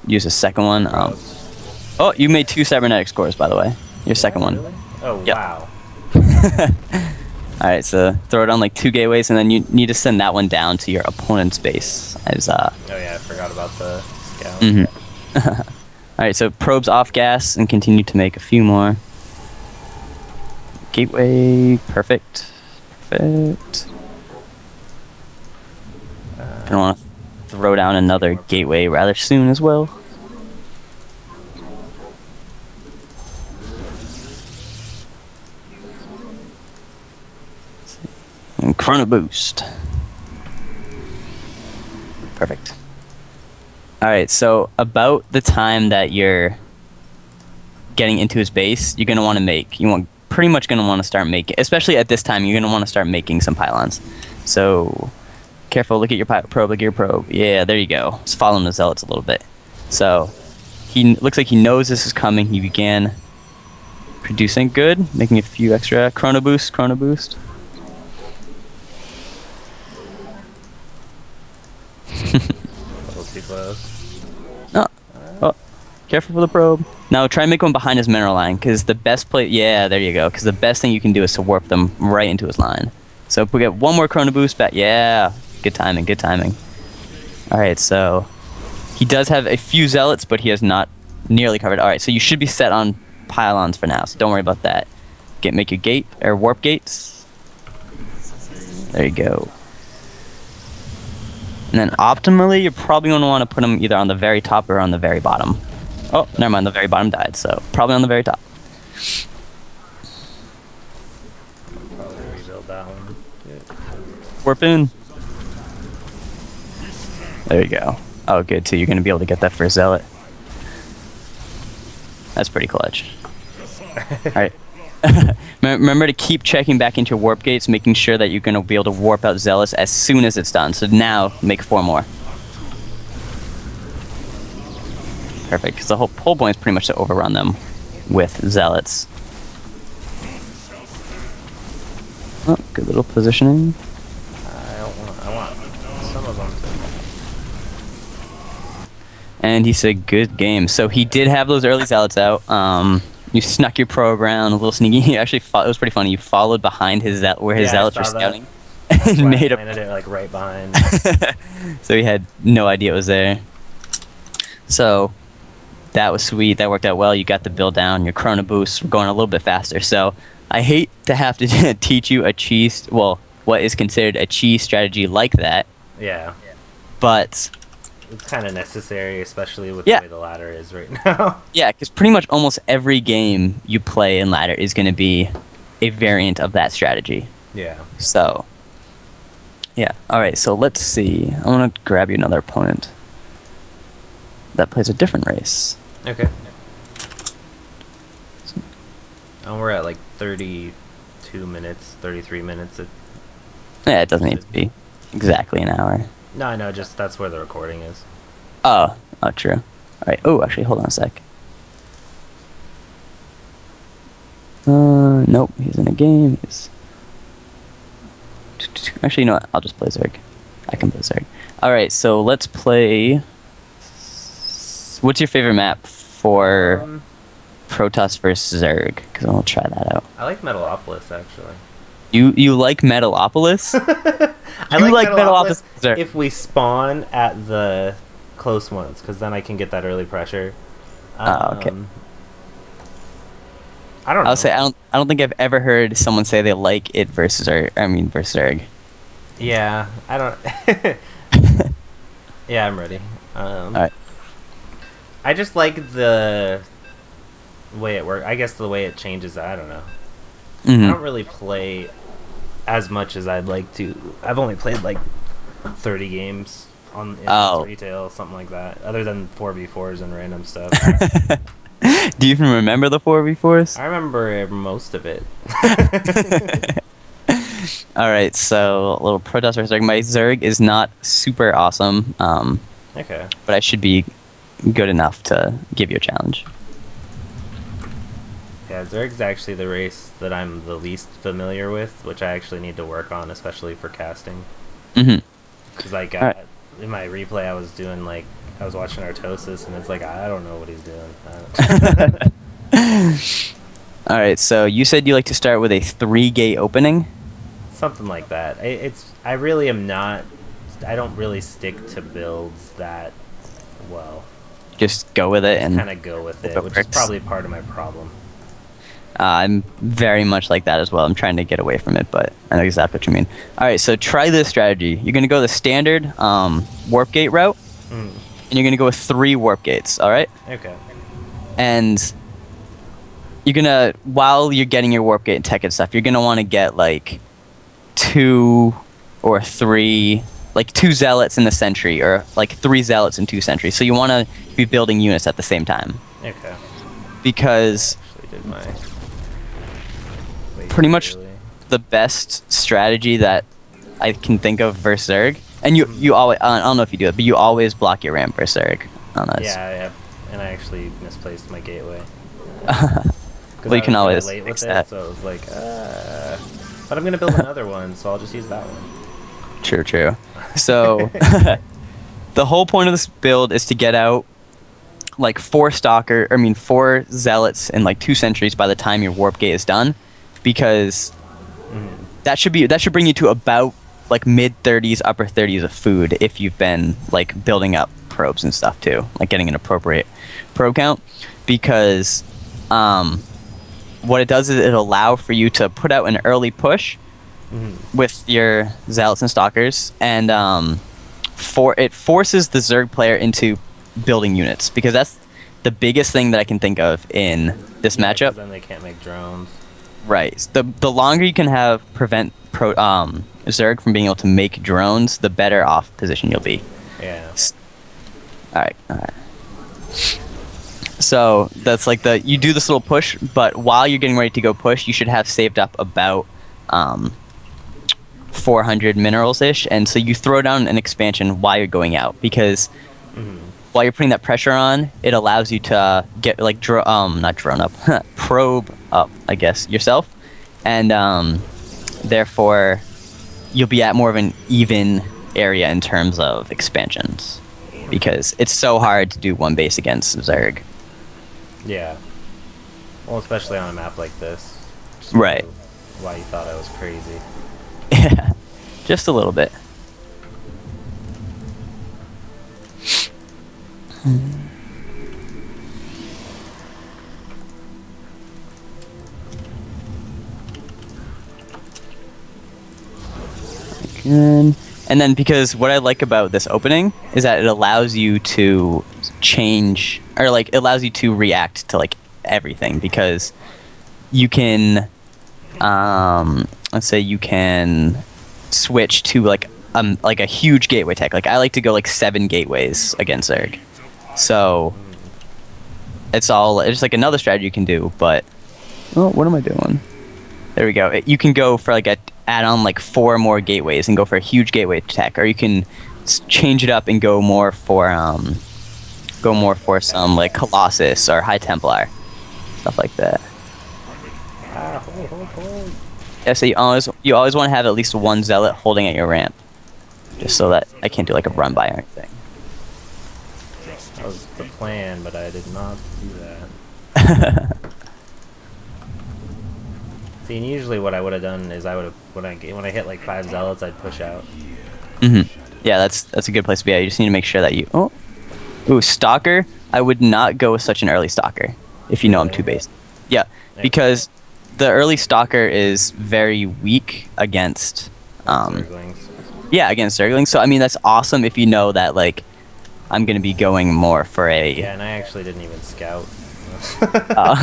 use a second one. Oh, you made 2 cybernetic scores, by the way. Your second one. Really? Oh, Yep. wow. Alright, so throw it on like 2 gateways, and then you need to send that one down to your opponent's base. As Oh yeah, I forgot about the scout. Alright, so probes off gas and continue to make a few more. Gateway, perfect. Perfect. Gonna want to throw down another gateway rather soon as well. And Chrono Boost. Perfect. Alright, so about the time that you're getting into his base, you're going to want to make, pretty much going to want to start making, especially at this time, you're going to want to start making some pylons. So, careful, look at your probe, look at your probe. Yeah, there you go. Just following the zealots a little bit. So, he looks like he knows this is coming. He began producing good, making a few extra Chrono Boost. A little too close. No. Oh, careful for the probe. Now try and make one behind his mineral line, because the best play. Yeah, there you go. Because the best thing you can do is to warp them right into his line. So if we get one more Chrono Boost back, yeah, good timing, good timing. All right, so he does have a few zealots, but he has not nearly covered. All right, so you should be set on pylons for now. So don't worry about that. Make your gate or warp gates. There you go. And then optimally, you're probably going to want to put them either on the very top or on the very bottom. Oh, never mind, the very bottom died, so probably on the very top. Probably rebuild that one. Yeah. Warp in. There you go. Oh, good, too. You're going to be able to get that first zealot. That's pretty clutch. Alright. Remember to keep checking back into your warp gates, making sure that you're going to be able to warp out zealots as soon as it's done. So now, make 4 more. Perfect, because the whole point is pretty much to overrun them with zealots. Oh, good little positioning. I want some of them to... And he said, good game. So he did have those early zealots out. You snuck your probe around, a little sneaky. He actually, it was pretty funny. You followed behind his where his zealots were scouting, and made a. Planted it like right behind. So he had no idea it was there. So that was sweet. That worked out well. You got the build down. Your Chrono Boosts were going a little bit faster. So I hate to have to teach you a cheese. Well, what is considered a cheese strategy like that. Yeah. But it's kind of necessary, especially with the way the ladder is right now. Yeah, because pretty much almost every game you play in ladder is going to be a variant of that strategy. Yeah. So, yeah. All right, so let's see. I want to grab you another opponent that plays a different race. Okay. And we're at like 32 minutes, 33 minutes. Yeah, it doesn't need to be exactly an hour. No, I know, just that's where the recording is. Oh, true. All right. Oh, actually, hold on a sec. Nope, he's in a game. Actually, you know what? I'll just play Zerg. I can play Zerg. All right, so let's play. What's your favorite map for Protoss versus Zerg? Because I'll try that out. I like Metalopolis, actually. You like Metalopolis? I like Metalopolis if we spawn at the close ones, because then I can get that early pressure. Okay. I don't know. I'll say I don't think I've ever heard someone say they like it versus versus Zerg. Yeah, I don't. Yeah, I'm ready. All right. I just like the way it works. I guess the way it changes. I don't know. I don't really play as much as I'd like to. I've only played like 30 games on retail, something like that. Other than 4v4s and random stuff. Do you even remember the 4v4s? I remember most of it. All right, so a little Protoss versus Zerg. My Zerg is not super awesome. Okay. But I should be good enough to give you a challenge. Yeah, Zerg's actually the race that I'm the least familiar with, which I actually need to work on, especially for casting. Because like in my replay, I was doing like I was watching Artosis, and it's like I don't know what he's doing. All right, so you said you like to start with a 3-gate opening. Something like that. I really am not. I don't really stick to builds that well. Just go with it and kind of go with it, which is probably part of my problem. I'm very much like that as well. I'm trying to get away from it, but I know exactly what you mean. All right, so try this strategy. You're going to go the standard warp gate route, and you're going to go with 3 warp gates, all right? Okay. And you're going to, while you're getting your warp gate and tech and stuff, you're going to want to get like 2 or 3, like 2 zealots in the sentry, or like 3 zealots and 2 sentries. So you want to be building units at the same time. Okay. Because actually did my pretty much the best strategy that I can think of versus Zerg, and you always, I don't know if you do it, but you always block your ramp versus Zerg. Yeah, and I actually misplaced my gateway. Well, you can always fix that. So it was like, but I'm gonna build another one, so I'll just use that one. True. So the whole point of this build is to get out like 4 zealots and like 2 sentries by the time your warp gate is done, because that should bring you to about like mid 30s, upper 30s of food if you've been like building up probes and stuff too, like getting an appropriate probe count, because what it does is it'll allow for you to put out an early push with your zealots and stalkers, and it forces the Zerg player into building units, because that's the biggest thing that I can think of in this matchup. Then they can't make drones. Right. The longer you can prevent Zerg from being able to make drones, the better off position you'll be. Yeah. All right. So that's like you do this little push, but while you're getting ready to go push, you should have saved up about 400 minerals-ish, and so you throw down an expansion while you're going out, because while you're putting that pressure on, it allows you to get like not drone up, probe up, I guess, yourself, and therefore you'll be at more of an even area in terms of expansions, because it's so hard to do one base against Zerg. Yeah. Well, especially on a map like this. Right. Why you thought I was crazy. Yeah, just a little bit. And then, because what I like about this opening is that it allows you to change, or like it allows you to react to like everything, because you can let's say you can switch to like a huge gateway tech. Like I like to go like 7 gateways against Zerg. So it's just like another strategy you can do, but what am I doing? There we go. You can go for like add on like 4 more gateways and go for a huge gateway tech, or you can change it up and go more for some like Colossus or High Templar, stuff like that. Yeah, so you always want to have at least 1 zealot holding at your ramp, just so that I can't do like a run by or anything. That was the plan, but I did not do that. See, and usually what I would have done is when I hit like 5 zealots, I'd push out. Yeah, that's a good place to be at. You just need to make sure that ooh, stalker. I would not go with such an early stalker if you know I'm 2 base. Yeah, because the early stalker is very weak against Zerglings. Yeah, against Zerglings. So I mean, that's awesome if you know that like I'm gonna be going more for a. Yeah, and I actually didn't even scout. All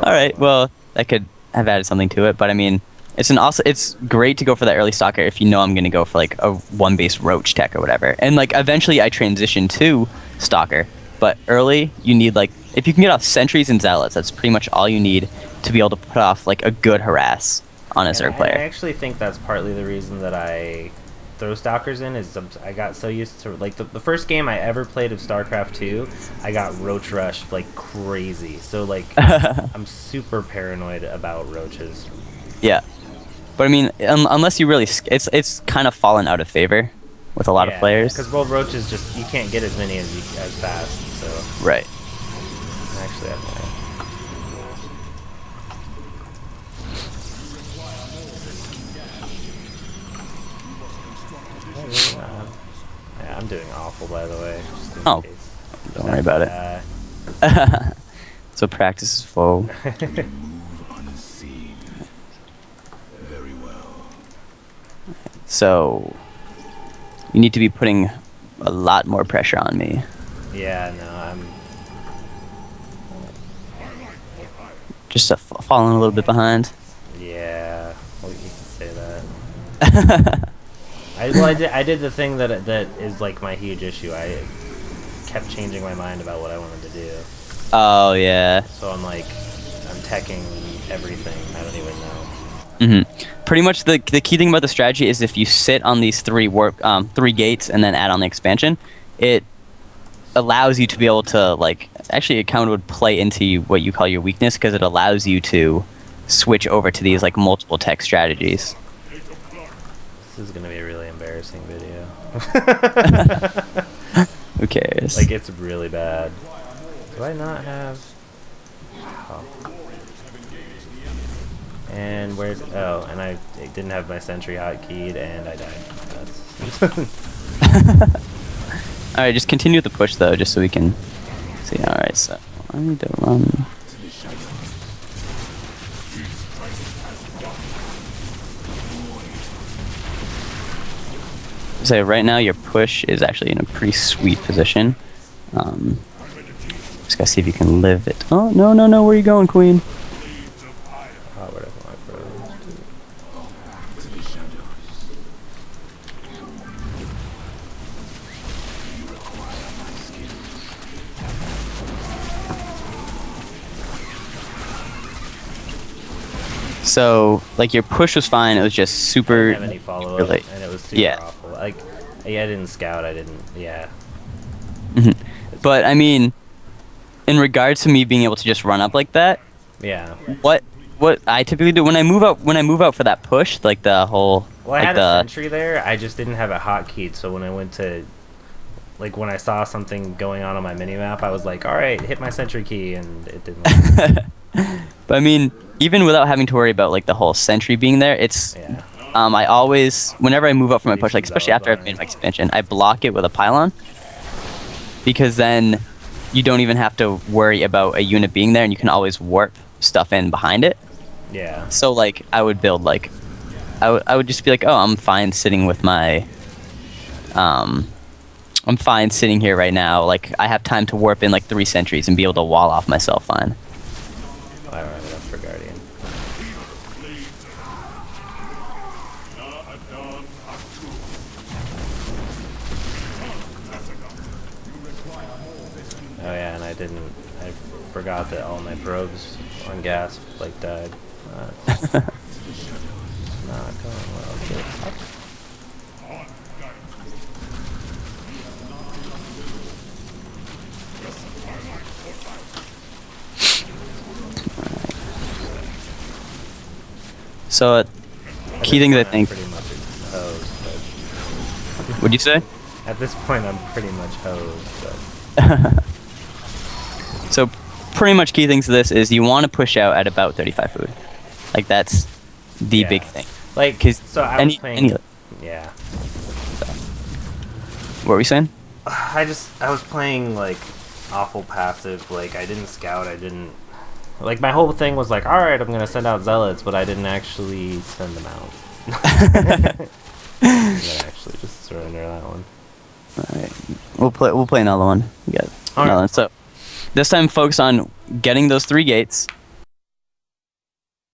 right, well that could have added something to it, but I mean, it's great to go for that early stalker if you know I'm gonna go for like a 1 base roach tech or whatever, and like eventually I transition to stalker, but early you need like, if you can get off sentries and zealots, that's pretty much all you need to be able to put off like a good harass on a Zerg player. I actually think that's partly the reason that I throw stalkers in, is I got so used to like the first game I ever played of Starcraft 2, I got roach rushed like crazy. So like I'm super paranoid about roaches. Yeah, but I mean, unless you really, it's kind of fallen out of favor with a lot of players. Because World Roaches just you can't get as many as fast. So right. Actually, yeah, I'm doing awful, by the way. Oh, don't worry about it. So practice is full. So you need to be putting a lot more pressure on me. Yeah, no, I'm just falling a little bit behind. Yeah, well, you can say that. I did the thing that is like my huge issue. I kept changing my mind about what I wanted to do. Oh yeah. So I'm teching everything. I don't even know. Pretty much the key thing about the strategy is if you sit on these three gates and then add on the expansion, it allows you to be able to actually it kind of would play into what you call your weakness because it allows you to switch over to these multiple tech strategies. This is gonna be a really embarrassing video. Who cares? It's really bad. Do I not have? Oh. And where? Oh, and I didn't have my sentry hotkeyed, and I died. All right, just continue with the push though, just so we can see. All right, so I need to run. So right now your push is actually in a pretty sweet position. Just gotta see if you can live it. Oh no! Where are you going, Queen? So, your push was fine. It was just super. I didn't have any follow-up, and it was super awful. I didn't scout. I didn't. Yeah. But I mean, in regards to me being able to just run up like that. Yeah. What I typically do when I move out for that push, the whole. Well, I had a sentry there. I just didn't have it hotkeyed, so when I went to. When I saw something going on my minimap, I was like, all right, hit my sentry key, and it didn't work. But I mean, even without having to worry about the whole sentry being there, it's I always whenever I move up from my push, especially after I've made my expansion, I block it with a pylon because then you don't even have to worry about a unit being there, and you can always warp stuff in behind it. Yeah. So I would build I would just be oh, I'm fine sitting with my I'm fine sitting here right now. I have time to warp in 3 sentries and be able to wall off myself fine. I don't have enough for Guardian. Oh yeah, and I forgot that all my probes on gas died. Not going well. So, key things I think. Pretty much hosed, but What'd you say? At this point, I'm pretty much hosed. But So, pretty much key things to this is you want to push out at about 35 food. That's the big thing. So I was playing. Yeah. So, what were we saying? I was playing awful passive. I didn't scout. I didn't. My whole thing was alright, I'm gonna send out zealots, but I didn't actually send them out. I'm gonna actually just surrender that one. Alright, we'll play another one. We got another one. So this time focus on getting those 3 gates,